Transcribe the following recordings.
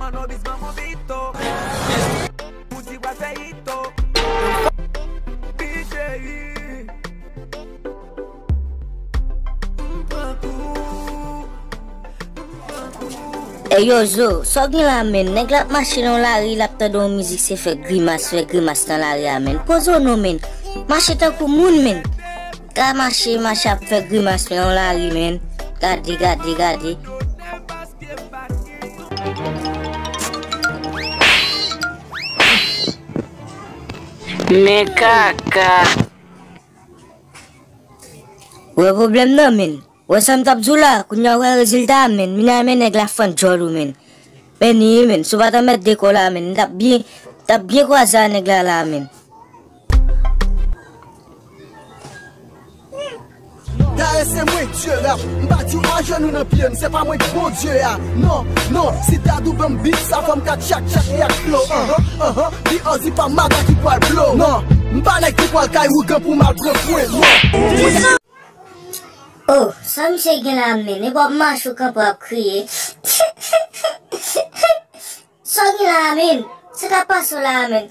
Hey yo Zo, so gen la men, nèg la marché dans la rue, la ta don musique c'est fait grimace dans la rue men. Pozo non men. Marché ta kou moun men. Ka marché ap fait grimace dans la rue men. Gade. Mais kaka. Ouais problème non men. Ouais ça m'tap zoula, kounya ouais résultat men. Mina men nèg la fan jolou men. Beni men, so va ta mettre déco la men. Tap bien quoi ça nèg la men. C'est moi Dieu là, m'bati à genoux dans pied, c'est pas moi bon Dieu là. Non, si t'as double beat, ça femme kat chaque et à flow. Di osi pas maga qui poil blow. Non, m'pa qui poil kay ou gan pour mal prendre. Oh, ça me c'est gen la men, ne pas marche au camp pour crier. Ça gen la men, c'est ta passe la men.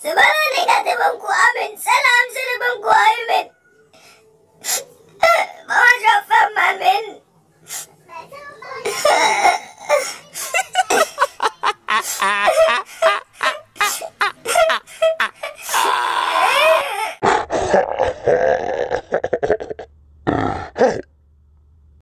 C'est pas la négative quoi men, c'est